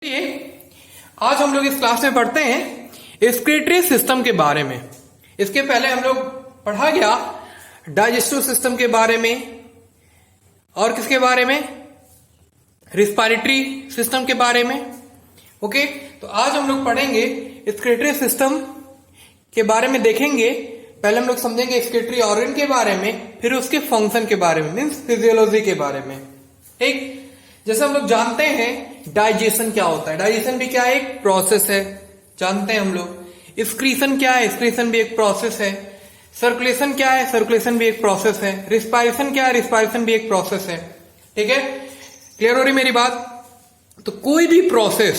आज हम लोग इस क्लास में पढ़ते हैं एक्सक्रीटरी सिस्टम के बारे में। इसके पहले हम लोग पढ़ा गया डाइजेस्टिव सिस्टम के बारे में और किसके बारे में, रिस्पायरेटरी सिस्टम के बारे में। ओके, तो आज हम लोग पढ़ेंगे एक्सक्रीटरी सिस्टम के बारे में, देखेंगे। पहले हम लोग समझेंगे एक्सक्रीटरी ऑर्गन के बारे में, फिर उसके फंक्शन के बारे में, मीन्स फिजियोलॉजी के बारे में। ठीक, जैसे हम लोग जानते हैं डाइजेशन क्या होता है, डाइजेशन भी क्या है, एक प्रोसेस है, जानते हैं हम लोग। एक्सक्रीशन क्या है, एक्सक्रीशन भी एक प्रोसेस है। सर्कुलेशन क्या है, सर्कुलेशन भी एक प्रोसेस है। रिस्पायरेशन क्या है, रिस्पायरेशन भी एक प्रोसेस है। ठीक है, क्लियर हो रही मेरी बात। तो कोई भी प्रोसेस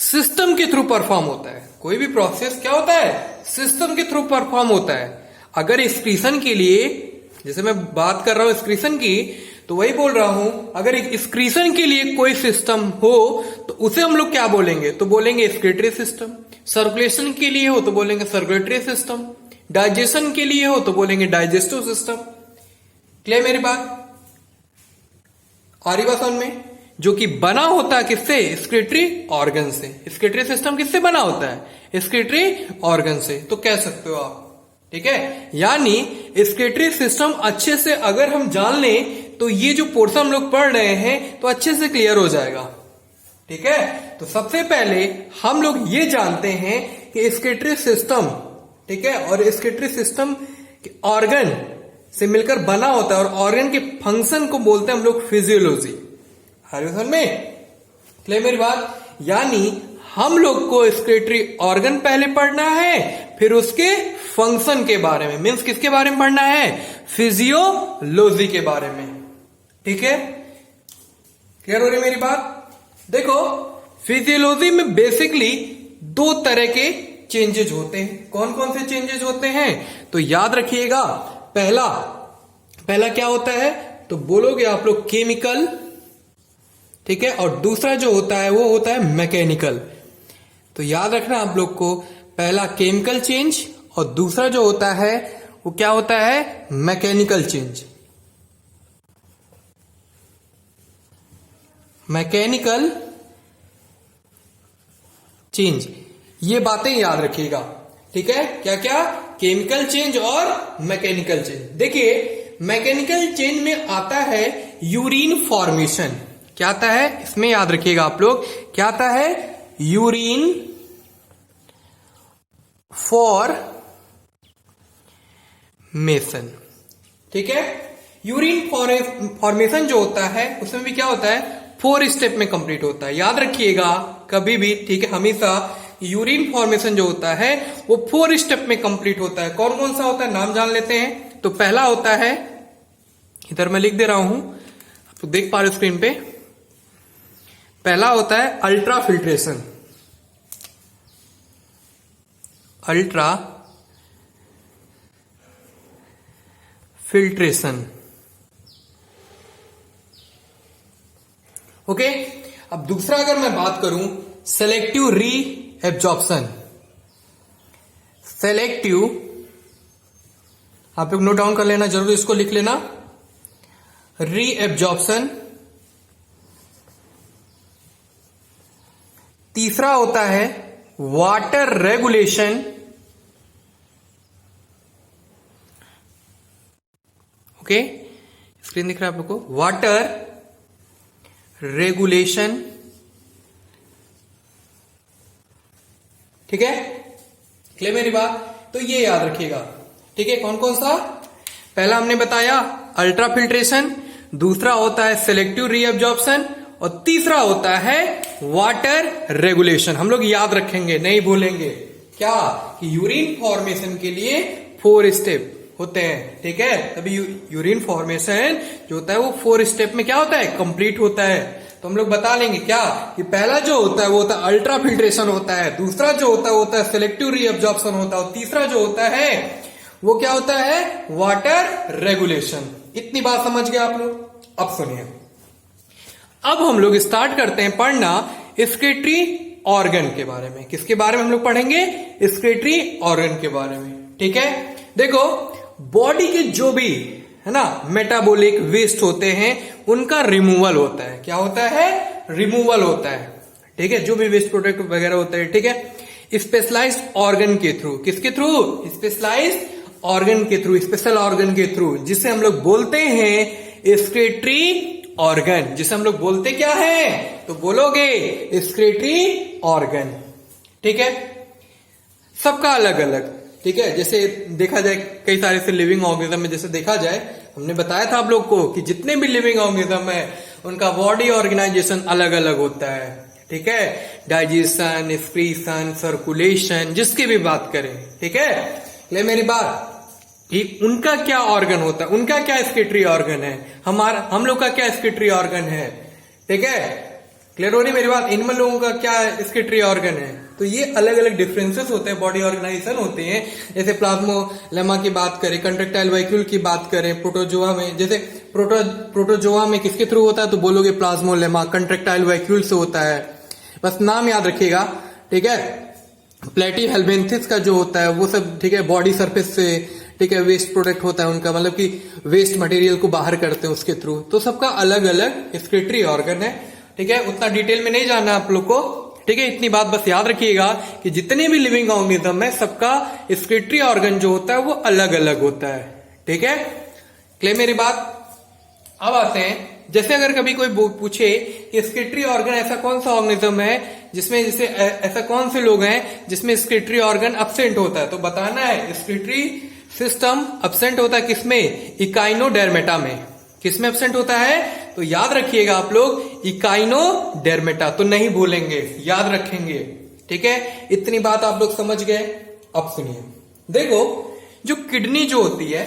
सिस्टम के थ्रू परफॉर्म होता है, कोई भी प्रोसेस क्या होता है, सिस्टम के थ्रू परफॉर्म होता है। अगर एक्सक्रीशन के लिए, जैसे मैं बात कर रहा हूं एक्सक्रीशन की, तो वही बोल रहा हूं, अगर एक्सक्रीशन के लिए कोई सिस्टम हो तो उसे हम लोग क्या बोलेंगे, तो बोलेंगे एक्सक्रीटरी सिस्टम। सर्कुलेशन के लिए हो तो बोलेंगे सर्कुलेटरी सिस्टम। डाइजेशन के लिए हो तो बोलेंगे डाइजेस्टिव सिस्टम। क्लियर मेरी बात, आ रही बात समझ में। जो कि बना होता है किससे, एक्सक्रीटरी ऑर्गन से। एक्सक्रीटरी सिस्टम किससे बना होता है, एक्सक्रीटरी ऑर्गन से। तो कह सकते हो आप, ठीक है। यानी एक्सक्रीटरी सिस्टम अच्छे से अगर हम जान लें तो ये जो पोर्शन हम लोग पढ़ रहे हैं तो अच्छे से क्लियर हो जाएगा। ठीक है, तो सबसे पहले हम लोग ये जानते हैं कि एक्सक्रीटरी सिस्टम, ठीक है, और एक्सक्रीटरी सिस्टम के ऑर्गन से मिलकर बना होता है, और ऑर्गन के फंक्शन को बोलते हैं हम लोग फिजियोलॉजी। हर में क्लियर मेरी बात। यानी हम लोग को एक्सक्रीटरी ऑर्गन पहले पढ़ना है, फिर उसके फंक्शन के बारे में, मीन्स किसके बारे में पढ़ना है, फिजियोलॉजी के बारे में। ठीक है, क्लियर हो रही मेरी बात। देखो, फिजियोलॉजी में बेसिकली दो तरह के चेंजेस होते हैं। कौन कौन से चेंजेस होते हैं, तो याद रखिएगा। पहला क्या होता है, तो बोलोगे आप लोग केमिकल, ठीक है, और दूसरा जो होता है वो होता है मैकेनिकल। तो याद रखना आप लोग को, पहला केमिकल चेंज और दूसरा जो होता है वो क्या होता है, मैकेनिकल चेंज। मैकेनिकल चेंज, ये बातें याद रखिएगा। ठीक है, क्या क्या, केमिकल चेंज और मैकेनिकल चेंज। देखिए, मैकेनिकल चेंज में आता है यूरिन फॉर्मेशन। क्या आता है इसमें, याद रखिएगा आप लोग, क्या आता है, यूरिन फॉर्मेशन। ठीक है, यूरिन फॉर्मेशन जो होता है उसमें भी क्या होता है, 4 स्टेप में कंप्लीट होता है। याद रखिएगा कभी भी, ठीक है, हमेशा यूरिन फॉर्मेशन जो होता है वो 4 स्टेप में कंप्लीट होता है। कौन कौन सा होता है, नाम जान लेते हैं। तो पहला होता है, इधर मैं लिख दे रहा हूं, आप तो देख पा रहे हो स्क्रीन पे। पहला होता है ultra filtration. Ultra filtration, okay. अब दूसरा अगर मैं बात करूं, सेलेक्टिव री एब्जॉर्प्शन। सेलेक्टिव, आप लोग नोट डाउन कर लेना जरूर, इसको लिख लेना, री एब्जॉर्प्शन। तीसरा होता है वाटर रेगुलेशन, ओके, स्क्रीन दिख रहा है आप लोग को, वाटर रेगुलेशन। ठीक है, क्लियर मेरी बात। तो ये याद रखिएगा। ठीक है, कौन कौन सा, पहला हमने बताया अल्ट्रा फिल्ट्रेशन, दूसरा होता है सेलेक्टिव रीअब्जॉर्प्शन, और तीसरा होता है वाटर रेगुलेशन। हम लोग याद रखेंगे, नहीं भूलेंगे। क्या, कि यूरिन फॉर्मेशन के लिए 4 स्टेप होते हैं। ठीक है, तभी यूरिन फॉर्मेशन जो होता है वो 4 स्टेप में क्या होता है, कंप्लीट होता है। तो हम लोग बता लेंगे क्या, कि पहला जो होता है वो होता है अल्ट्रा फिल्ट्रेशन होता है, दूसरा जो होता है वो होता है सेलेक्टिव रीअब्जॉर्प्शन होता है, और तीसरा जो होता है वो क्या होता है, वाटर रेगुलेशन। इतनी बात समझ गए आप लोग। अब सुनिए, अब हम लोग स्टार्ट करते हैं पढ़ना एक्सक्रीटरी ऑर्गन के बारे में। किसके बारे में हम लोग पढ़ेंगे, एक्सक्रीटरी ऑर्गन के बारे में। ठीक है, देखो, बॉडी के जो भी है ना मेटाबॉलिक वेस्ट होते हैं उनका रिमूवल होता है। क्या होता है, रिमूवल होता है। ठीक है, जो भी वेस्ट प्रोडक्ट वगैरह होता है, ठीक है, स्पेशलाइज्ड ऑर्गन के थ्रू, किसके थ्रू, स्पेशलाइज्ड ऑर्गन के थ्रू, स्पेशल ऑर्गन के थ्रू, जिसे हम लोग बोलते हैं एक्सक्रीटरी ऑर्गन, जिसे हम लोग बोलते क्या है, तो बोलोगे एक्सक्रीटरी ऑर्गन। ठीक है, सबका अलग अलग, ठीक है, जैसे देखा जाए कई सारे से लिविंग ऑर्गेनिज्म में, जैसे देखा जाए हमने बताया था आप लोग को कि जितने भी लिविंग ऑर्गेनिज्म है उनका बॉडी ऑर्गेनाइजेशन अलग अलग होता है, ठीक है, डाइजेशन, एक्सक्रीशन, सर्कुलेशन, जिसकी भी बात करें, ठीक है, ले मेरी बात, उनका क्या ऑर्गन होता है, उनका क्या एक्सक्रीटरी ऑर्गन है, हम लोग का क्या एक्सक्रीटरी ऑर्गन है, ठीक है, क्लियर हो रही मेरी बात, एनिमल लोगों का क्या एक्सक्रीटरी ऑर्गन है। तो ये अलग अलग डिफरेंसेस होते हैं, बॉडी ऑर्गेनाइजेशन होते हैं, जैसे प्लाज्मोलेमा की बात करें, कंट्रेक्टाइल वैक्यूल की बात करें, प्रोटोजोआ में, जैसे प्रोटोजोआ में किसके थ्रू होता है, तो बोलोगे प्लाज्मोलेमा, कंट्रेक्टाइल वैक्यूल से होता है, बस नाम याद रखिएगा, ठीक है, प्लेटीहेल्मिन्थेस का जो होता है वो सब, ठीक है, बॉडी सरफेस से, ठीक है, वेस्ट प्रोडक्ट होता है उनका, मतलब कि वेस्ट मटेरियल को बाहर करते हैं उसके थ्रू, तो सबका अलग अलग एक्सक्रीटरी ऑर्गन है, ठीक है, उतना डिटेल में नहीं जानना आप लोग को, ठीक है, इतनी बात बस याद रखिएगा कि जितने भी लिविंग ऑर्गेनिज्म है सबका एक्सक्रीटरी ऑर्गन जो होता है वो अलग अलग होता है, ठीक है, क्लियर मेरी बात। अब आते हैं, जैसे अगर कभी कोई पूछे एक्सक्रीटरी ऑर्गन ऐसा कौन सा ऑर्गेनिज्म है जिसमें, जैसे ऐसा कौन से लोग हैं जिसमें एक्सक्रीटरी ऑर्गन एब्सेंट होता है, तो बताना है एक्सक्रीटरी सिस्टम एब्सेंट होता है किसमें, इकाइनोडर्मेटा में, किसमें एब्सेंट होता है, तो याद रखिएगा आप लोग इकाइनोडर्मेटा, तो नहीं भूलेंगे, याद रखेंगे, ठीक है, इतनी बात आप लोग समझ गए। अब सुनिए, देखो जो किडनी जो होती है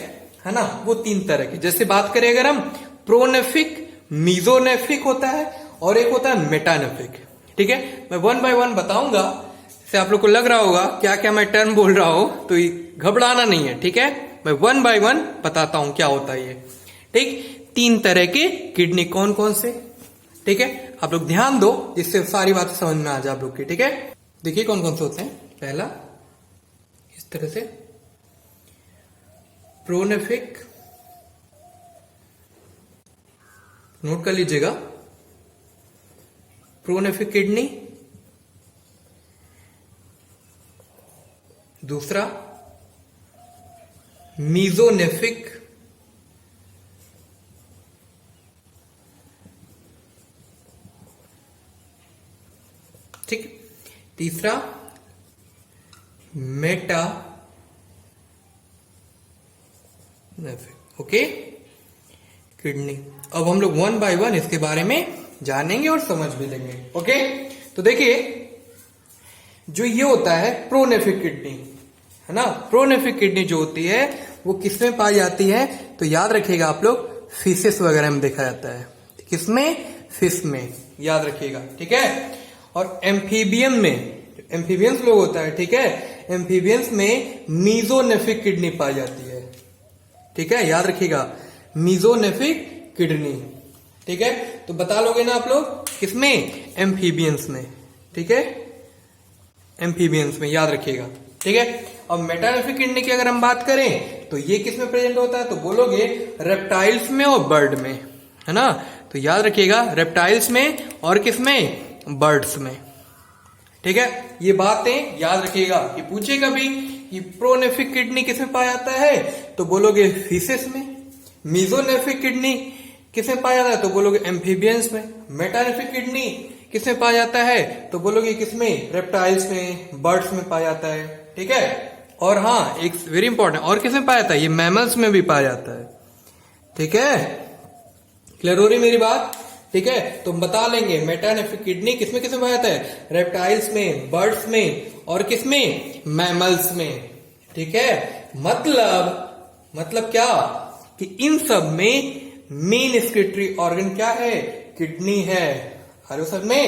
ना, वो 3 तरह की, जैसे बात करें अगर हम, प्रोनेफ्रिक, मीजोनेफ्रिक होता है और एक होता है मेटानेफ्रिक, ठीक है, मैं 1 बाय 1 बताऊंगा, जैसे आप लोग को लग रहा होगा क्या क्या मैं टर्म बोल रहा हूं, तो घबराना नहीं है, ठीक है, मैं 1 बाय 1 बताता हूं क्या होता है ये, ठीक। 3 तरह के किडनी कौन कौन से, ठीक है, आप लोग ध्यान दो जिससे सारी बातें समझ में आ जाए आप लोग की, ठीक है, देखिए कौन कौन से होते हैं। पहला इस तरह से प्रोनेफ्रिक, नोट कर लीजिएगा, प्रोनेफ्रिक किडनी, दूसरा मीजोनेफ्रिक, ठीक, तीसरा मेटा, ओके, किडनी। अब हम लोग 1 बाय 1 इसके बारे में जानेंगे और समझ भी लेंगे, ओके। तो देखिए जो ये होता है प्रोनेफ्रिक किडनी, है ना, प्रोनेफ्रिक किडनी जो होती है वो किसमें पाई जाती है, तो याद रखिएगा आप लोग, फिशेस वगैरह में देखा जाता है, किसमें, फिश में, याद रखिएगा, ठीक है। और एम्फीबियन में, एम्फीबियंस लोग होता है, ठीक है, एम्फीबियंस में मीजोनेफ्रिक किडनी पाई जाती है, ठीक है, याद रखिएगा, मीजोनेफ्रिक किडनी, ठीक है, तो बता लोगे ना आप लोग, किसमें, एम्फीबियंस में, ठीक है, एम्फीबियंस में, याद रखिएगा, ठीक है। अब मेटानेफ्रिक किडनी की अगर हम बात करें तो ये किसमें प्रेजेंट होता है, तो बोलोगे रेप्टाइल्स में और बर्ड में, है ना, तो याद रखिएगा रेप्टाइल्स में और किसमें, बर्ड्स में, ठीक है, ये बातें याद रखिएगा कि पूछे कभी कि प्रोनेफ्रिक किडनी किसमें पाया जाता है, तो बोलोगे फिशेस में, मीजोनेफ्रिक किडनी किसमें पाया जाता है, तो बोलोगे एम्फीबियंस में, मेटानेफ्रिक किडनी किसमें पाया जाता है, तो बोलोगे किसमें, रेप्टाइल्स में, बर्ड्स में पाया जाता है, ठीक है। और हाँ एक वेरी इंपॉर्टेंट, और किसमें पाया जाता है, ये मैमल्स में भी पाया जाता है, ठीक है, क्लियर हो रही मेरी बात, ठीक है। तो हम बता लेंगे मेटानेफ्रिक किडनी किसमें किसमें पाया जाता है, रेप्टाइल्स में, बर्ड्स में और किसमें, मैमल्स में, ठीक है। मतलब क्या कि इन सब में मेन एक्सक्रीटरी ऑर्गन क्या है, किडनी है, हर सब में,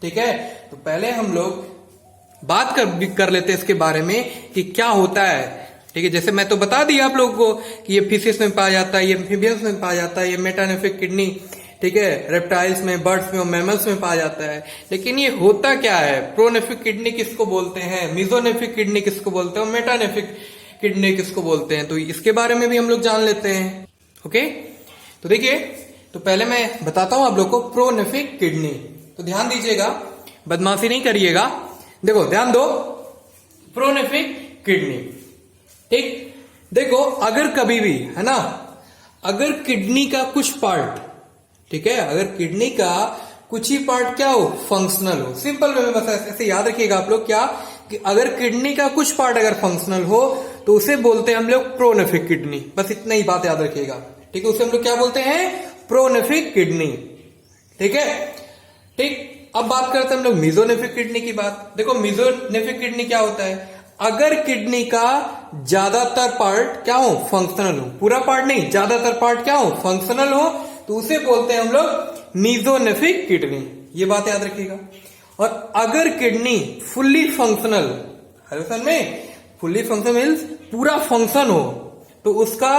ठीक है। तो पहले हम लोग बात कर लेते हैं इसके बारे में कि क्या होता है, ठीक है, जैसे मैं तो बता दिया आप लोगों को कि ये फिशेस में पाया जाता है, ये एम्फीबियंस में पाया जाता है, ये मेटानेफ्रिक किडनी, ठीक है, रेप्टाइल्स में, बर्ड्स में और मैमल्स में पाया जाता है। लेकिन ये होता क्या है, प्रोनेफ्रिक किडनी किसको बोलते हैं, मीजोनेफ्रिक किडनी किसको बोलते हैं और मेटानेफ्रिक किडनी किसको बोलते हैं, तो इसके बारे में भी हम लोग जान लेते हैं, ओके। तो देखिए, तो पहले मैं बताता हूं आप लोग को प्रोनेफ्रिक किडनी। तो तो ध्यान दीजिएगा, बदमाशी नहीं करिएगा। देखो ध्यान दो, प्रोनेफ्रिक किडनी, ठीक। देखो अगर कभी भी, है ना, अगर किडनी का कुछ पार्ट, ठीक है, अगर किडनी का कुछ ही पार्ट क्या हो, फंक्शनल हो, सिंपल वे में बस ऐसे याद रखिएगा आप लोग, क्या कि अगर किडनी का कुछ पार्ट अगर फंक्शनल हो तो उसे बोलते हैं हम लोग प्रोनेफ्रिक किडनी। बस इतना ही बात याद रखिएगा, ठीक है। उसे हम लोग क्या बोलते हैं, प्रोनेफ्रिक किडनी, ठीक है, ठीक। अब बात करते हैं हम लोग मेसोनेफ्रिक किडनी की बात। देखो मेसोनेफ्रिक किडनी क्या होता है, अगर किडनी का ज्यादातर पार्ट क्या हो, फंक्शनल हो, पूरा पार्ट नहीं, ज्यादातर पार्ट क्या हो, फंक्शनल हो, तो उसे बोलते हैं हम लोग मेसोनेफ्रिक किडनी। ये बात याद रखिएगा। और अगर किडनी फुल्ली फंक्शनल, हर में फुल्ली फंक्शनल मीन्स पूरा फंक्शन हो, तो उसका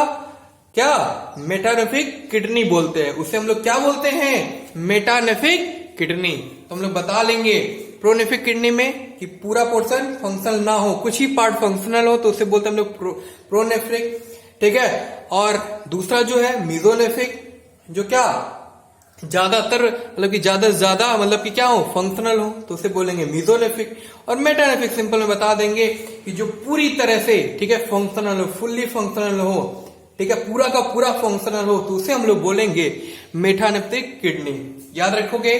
क्या, मेटानेफ्रिक किडनी बोलते हैं। उसे हम लोग क्या बोलते हैं, मेटानेफ्रिक किडनी। तो हम लोग बता लेंगे प्रोनेफ्रिक किडनी में कि पूरा पोर्शन फंक्शनल ना हो, कुछ ही पार्ट फंक्शनल हो, तो उसे बोलते हैं हम लोग प्रोनेफ्रिक, ठीक है। और दूसरा जो है मेसोनेफ्रिक, जो क्या ज्यादातर मतलब कि ज्यादा से ज्यादा मतलब कि क्या हो, फंक्शनल हो, तो उसे बोलेंगे मेसोनेफ्रिक। और मेटानेफ्रिक सिंपल में बता देंगे कि जो पूरी तरह से, ठीक है, फंक्शनल हो, फुल्ली फंक्शनल हो, ठीक है, पूरा का पूरा फंक्शनल हो, तो उसे हम लोग बोलेंगे मेटानेफ्रिक किडनी। याद रखोगे।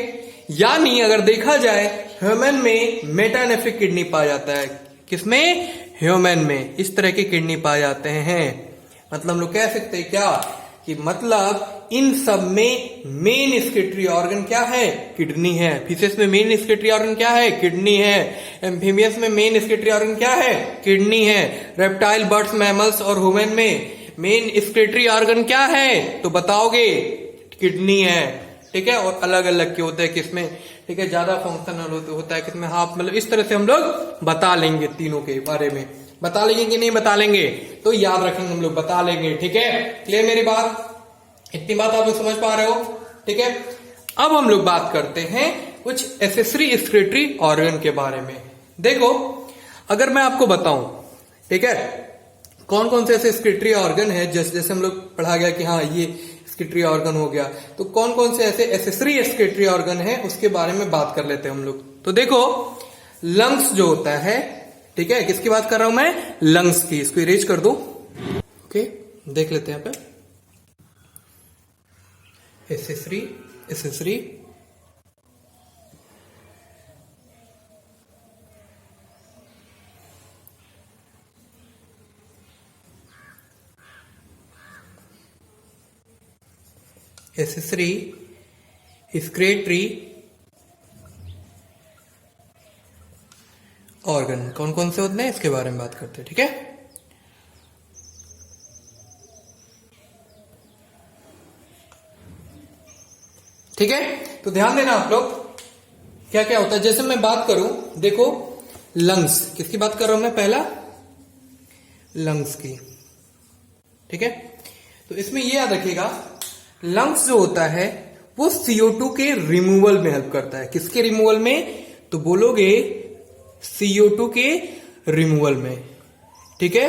यानी अगर देखा जाए ह्यूमन में मेटानेफ्रिक किडनी पाया जाता है, किसमें, ह्यूमन में इस तरह की किडनी पाए जाते हैं। मतलब हम लोग कह सकते हैं क्या कि मतलब इन सब में मेन स्क्रीटरी ऑर्गन क्या है, किडनी है। फिशेस में मेन स्क्रीटरी ऑर्गन क्या है, किडनी है। एम्फीबियस में मेन स्क्रीटरी ऑर्गन क्या है, किडनी है। रेप्टाइल, बर्ड्स, मैमल्स और ह्यूमन में मेन स्क्रीटरी ऑर्गन क्या है, तो बताओगे, किडनी है, ठीक है। और अलग अलग के होते हैं किसमें, ठीक है, ज्यादा फंक्शनल होता है किसमें, हाफ, मतलब इस तरह से हम लोग बता लेंगे, तीनों के बारे में बता लेंगे कि नहीं बता लेंगे, तो याद रखेंगे हम लोग, बता लेंगे, ठीक है। क्लियर मेरी बात, इतनी बात आप लोग समझ पा रहे हो, ठीक है। अब हम लोग बात करते हैं कुछ एसेसरी स्क्रीटरी ऑर्गन के बारे में। देखो अगर मैं आपको बताऊं, ठीक है, कौन कौन से ऐसे स्क्रीटरी ऑर्गन है, जैसे हम लोग पढ़ा गया कि हाँ ये स्क्रीटरी ऑर्गन हो गया, तो कौन कौन से ऐसे एसेसरी स्क्रीटरी ऑर्गन है उसके बारे में बात कर लेते हैं हम लोग। तो देखो लंग्स जो होता है, ठीक है, किसकी बात कर रहा हूं मैं, लंग्स की। इसको इरेज कर दो, ओके, देख लेते हैं यहाँ पे एसेसरी स्क्रीटरी ऑर्गन कौन कौन से होते हैं इसके बारे में बात करते हैं, ठीक है। ठीक है, तो ध्यान देना आप लोग क्या क्या होता है। जैसे मैं बात करूं, देखो लंग्स, किसकी बात कर रहा हूं मैं, पहला लंग्स की, ठीक है। तो इसमें ये याद रखिएगा, लंग्स जो होता है वो CO2 के रिमूवल में हेल्प करता है। किसके रिमूवल में, तो बोलोगे CO2 के रिमूवल में, ठीक है,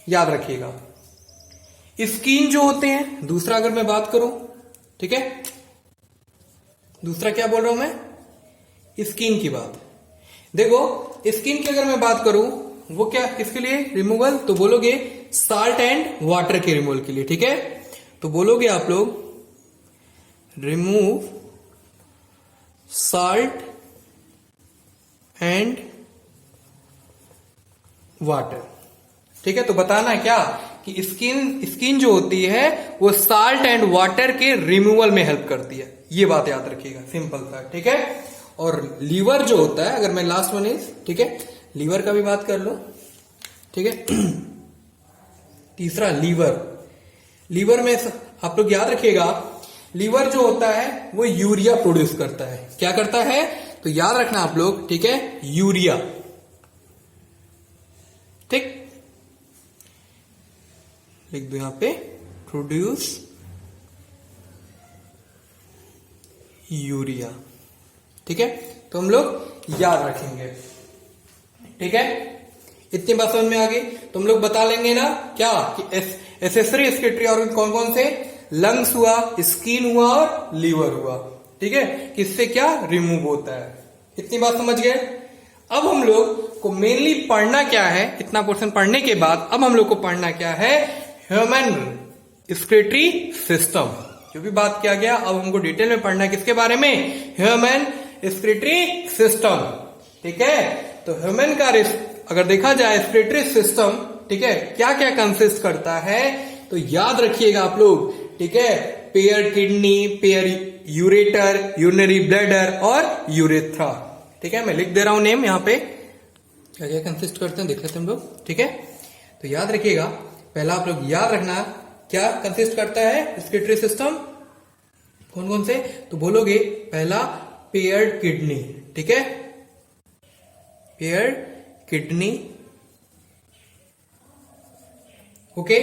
याद रखिएगा। स्किन जो होते हैं, दूसरा अगर मैं बात करूं, ठीक है, दूसरा क्या बोल रहा हूं मैं, स्किन की बात। देखो स्किन की अगर मैं बात करूं, वो क्या किसके लिए रिमूवल, तो बोलोगे साल्ट एंड वाटर के रिमूवल के लिए, ठीक है। तो बोलोगे आप लोग रिमूव साल्ट एंड वाटर, ठीक है। तो बताना है क्या कि स्किन जो होती है वो साल्ट एंड वाटर के रिमूवल में हेल्प करती है, ये बात याद रखिएगा, सिंपल सा, ठीक है। और लीवर जो होता है, अगर मैं लास्ट वन इज, ठीक है, लीवर का भी बात कर लो, ठीक है। तीसरा लीवर में आप लोग याद रखिएगा, लीवर जो होता है वो यूरिया प्रोड्यूस करता है। क्या करता है, तो याद रखना आप लोग, ठीक है, यूरिया, ठीक, लिख दो यहां पे, प्रोड्यूस यूरिया, ठीक है। तो हम लोग याद रखेंगे, ठीक है। इतनी बात समझ में आ गई, तो हम लोग बता लेंगे ना क्या कि एसेसरी स्क्रीटरी ऑर्गन कौन कौन से, लंग्स हुआ, स्किन हुआ और लीवर हुआ, ठीक है, किससे क्या रिमूव होता है। इतनी बात समझ गए। अब हम लोग को मेनली पढ़ना क्या है, इतना पोर्शन पढ़ने के बाद अब हम लोग को पढ़ना क्या है, ह्यूमन एक्सक्रीटरी सिस्टम। जो भी बात किया गया अब हमको डिटेल में पढ़ना है किसके बारे में, ह्यूमन एक्सक्रीटरी सिस्टम। ठीक है, तो ह्यूमन का अगर देखा जाए एक्सक्रीटरी सिस्टम, ठीक है, क्या क्या कंसिस्ट करता है, तो याद रखिएगा आप लोग। ठीक है, pair kidney, pair ureter, urinary bladder और यूरेथ्रा। ठीक है, मैं लिख दे रहा हूं नेम यहाँ पे, क्या क्या कंसिस्ट करते हैं देख लेते हैं हम लोग। ठीक है, तो याद रखिएगा, पहला आप लोग याद रखना क्या कंसिस्ट करता है एक्सक्रीटरी सिस्टम, कौन कौन से, तो बोलोगे पहला पेयर्ड किडनी। ठीक है, paired kidney, okay.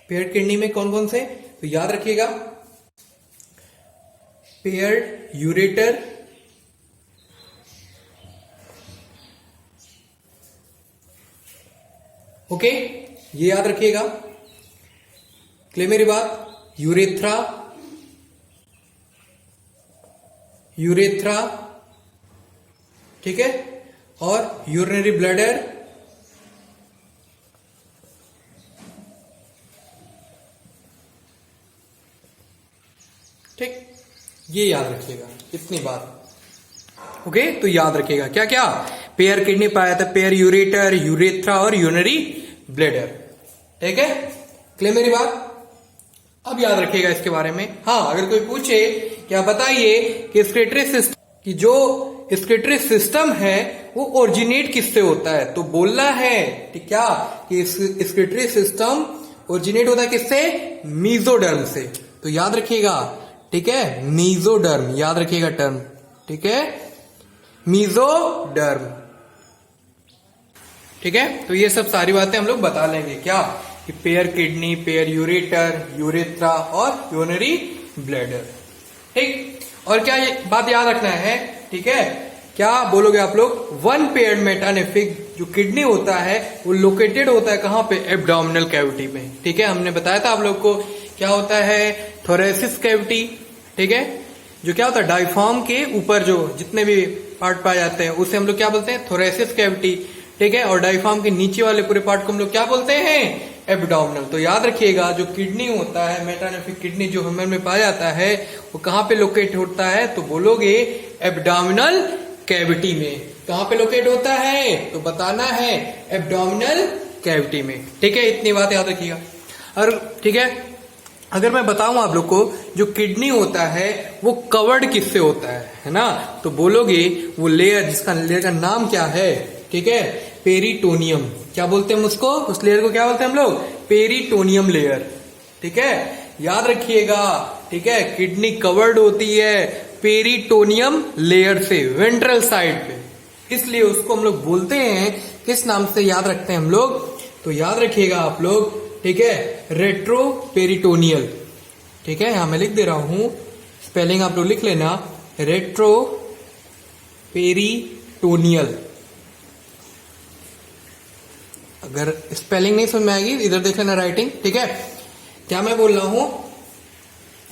Paired kidney में कौन कौन से, तो याद रखिएगा पेयर्ड यूरेटर, ओके, ये याद रखिएगा। क्लियर मेरी बात, यूरेथ्रा, यूरेथ्रा, ठीक है, और यूरिनरी ब्लैडर, ठीक, ये याद रखिएगा इतनी बात। ओके, तो याद रखिएगा क्या क्या, पेयर किडनी पाया था, पेयर यूरेटर, यूरेथ्रा और यूरिनरी ब्लैडर। ठीक है, क्लियर मेरी बात। अब याद रखिएगा इसके बारे में। हाँ, अगर कोई पूछे क्या बताइए कि एक्सक्रीटरी सिस्टम की जो एक्सक्रीटरी सिस्टम है वो ओरिजिनेट किससे होता है, तो बोलना है ठीक क्या कि एक्सक्रीटरी सिस्टम ओरिजिनेट होता है किससे, मीजोडर्म से। तो याद रखिएगा, ठीक है, मीजोडर्म, याद रखिएगा टर्म, ठीक है, मीजोडर्म। ठीक है, तो ये सब सारी बातें हम लोग बता लेंगे क्या, कि pair kidney, pair ureter, urethra और यूरिनरी ब्लैडर। ठीक, और क्या ये बात याद रखना है, ठीक है, क्या बोलोगे आप लोग, वन पेयर्ड मेटानेफ्रिक जो किडनी होता है वो लोकेटेड होता है कहां पे, एब्डोमिनल कैविटी में। ठीक है, हमने बताया था आप लोग को क्या होता है, थोरेसिस कैविटी। ठीक है, जो क्या होता है, डायफ्राम के ऊपर जो जितने भी पार्ट पाए जाते हैं उसे हम लोग क्या बोलते हैं, थोरेसिस कैविटी। ठीक है, और डायफ्राम के नीचे वाले पूरे पार्ट को हम लोग क्या बोलते हैं, एब्डोमिनल। तो याद रखिएगा, जो किडनी होता है, मेटानेफ्रिक किडनी जो ह्यूमन में पाया जाता है वो कहां पे लोकेट होता है, तो बोलोगे एब्डोमिनल कैविटी में। कहां पे लोकेट होता है, तो बताना है एब्डोमिनल कैविटी में। ठीक है, इतनी बात याद रखिएगा। और ठीक है, अगर मैं बताऊं आप लोग को, जो किडनी होता है वो कवर्ड किससे होता है ना, तो बोलोगे वो लेयर, जिसका लेयर का नाम क्या है, ठीक है, पेरिटोनियम। क्या बोलते हैं हम उसको, उस लेयर को क्या बोलते हैं हम लोग, पेरिटोनियम लेयर। ठीक है, याद रखिएगा। ठीक है, किडनी कवर्ड होती है पेरिटोनियम लेयर से, वेंट्रल साइड पे, इसलिए उसको हम लोग बोलते हैं किस नाम से, याद रखते हैं हम लोग, तो याद रखिएगा आप लोग, ठीक है, रेट्रोपेरिटोनियल। ठीक है, यहां मैं लिख दे रहा हूं, स्पेलिंग आप लोग लिख लेना, रेट्रोपेरिटोनियल। अगर स्पेलिंग नहीं समझ में आएगी इधर देख लेना राइटिंग। ठीक है, क्या मैं बोल रहा हूं,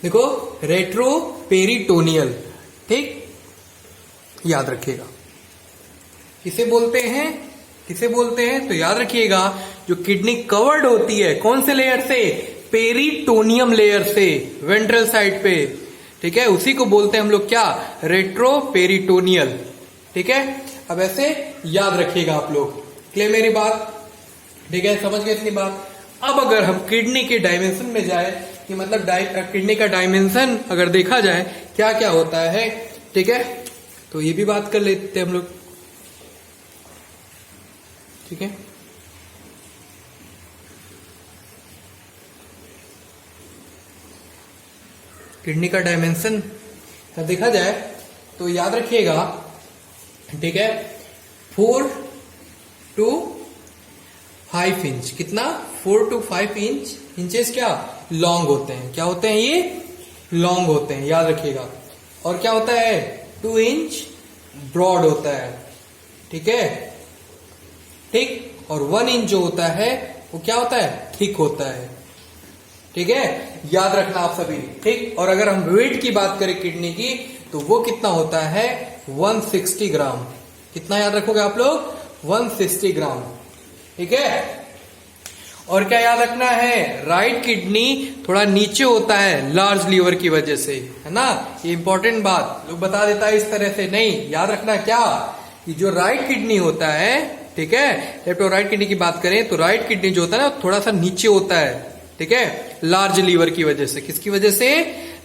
देखो, रेट्रोपेरिटोनियल। ठीक, याद रखिएगा, किसे बोलते हैं, किसे बोलते हैं, तो याद रखिएगा, जो किडनी कवर्ड होती है कौन से लेयर से, पेरिटोनियम लेयर से, वेंट्रल साइड पे। ठीक है, उसी को बोलते हैं हम लोग क्या, रेट्रोपेरिटोनियल। ठीक है, अब ऐसे याद रखिएगा आप लोग। क्लियर मेरी बात, ठीक है, समझ गए इतनी बात। अब अगर हम किडनी के डायमेंशन में जाए, कि मतलब किडनी का डायमेंशन अगर देखा जाए क्या क्या होता है, ठीक है, तो ये भी बात कर लेते हैं हम लोग। ठीक है, किडनी का डायमेंशन देखा जाए तो याद रखिएगा, ठीक है, 4 to 5 इंच, कितना, 4 to 5 इंचेस क्या लॉन्ग होते हैं, क्या होते हैं ये, लॉन्ग होते हैं, याद रखिएगा। और क्या होता है, 2 इंच ब्रॉड होता है। ठीक है, ठीक, और 1 इंच जो होता है वो क्या होता है, थिक होता है। ठीक है, याद रखना आप सभी। ठीक, और अगर हम वेट की बात करें किडनी की, तो वो कितना होता है 160 ग्राम। कितना याद रखोगे आप लोग 160 ग्राम। ठीक है, और क्या याद रखना है, राइट किडनी थोड़ा नीचे होता है लार्ज लीवर की वजह से, है ना। ये इंपॉर्टेंट बात लोग बता देता है इस तरह से, नहीं याद रखना क्या कि जो राइट किडनी होता है, ठीक है, लेफ्ट और राइट किडनी की बात करें तो राइट किडनी जो होता है ना थोड़ा सा नीचे होता है, ठीक है, लार्ज लीवर की वजह से। किसकी वजह से,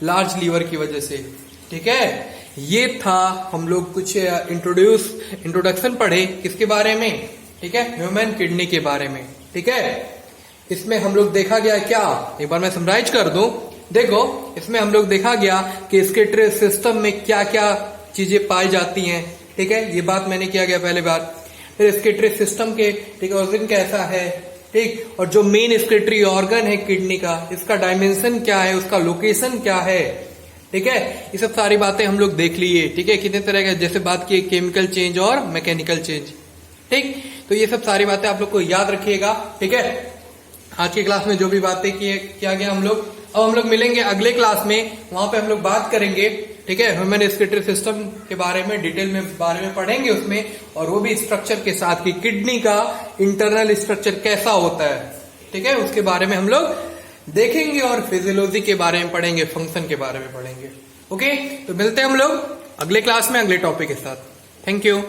लार्ज लीवर की वजह से। ठीक है, ये था हम लोग कुछ इंट्रोडक्शन पढ़े किसके बारे में, ठीक है, ह्यूमन किडनी के बारे में। ठीक है, इसमें हम लोग देखा गया क्या, एक बार मैं समराइज कर दूं। देखो, इसमें हम लोग देखा गया कि स्केटरी सिस्टम में क्या क्या चीजें पाई जाती हैं। ठीक है, ये बात मैंने किया गया पहले बार। फिर स्केटरी सिस्टम के, ठीक, ऑर्गन कैसा है, ठीक, और जो मेन स्केटरी ऑर्गन है किडनी का, इसका डायमेंशन क्या है, उसका लोकेशन क्या है। ठीक है, ये सब सारी बातें हम लोग देख लिए। ठीक है, कितने तरह का, जैसे बात की केमिकल चेंज और मैकेनिकल चेंज। ठीक, तो ये सब सारी बातें आप लोग को याद रखिएगा। ठीक है, आज की क्लास में जो भी बातें किया गया हम लोग, अब हम लोग मिलेंगे अगले क्लास में, वहां पे हम लोग बात करेंगे, ठीक है, ह्यूमन स्केटरी सिस्टम के बारे में डिटेल में बारे में पढ़ेंगे उसमें, और वो भी स्ट्रक्चर के साथ कि किडनी का इंटरनल स्ट्रक्चर कैसा होता है। ठीक है, उसके बारे में हम लोग देखेंगे, और फिजियोलॉजी के बारे में पढ़ेंगे, फंक्शन के बारे में पढ़ेंगे। ओके, तो मिलते हैं हम लोग अगले क्लास में अगले टॉपिक के साथ। Thank you.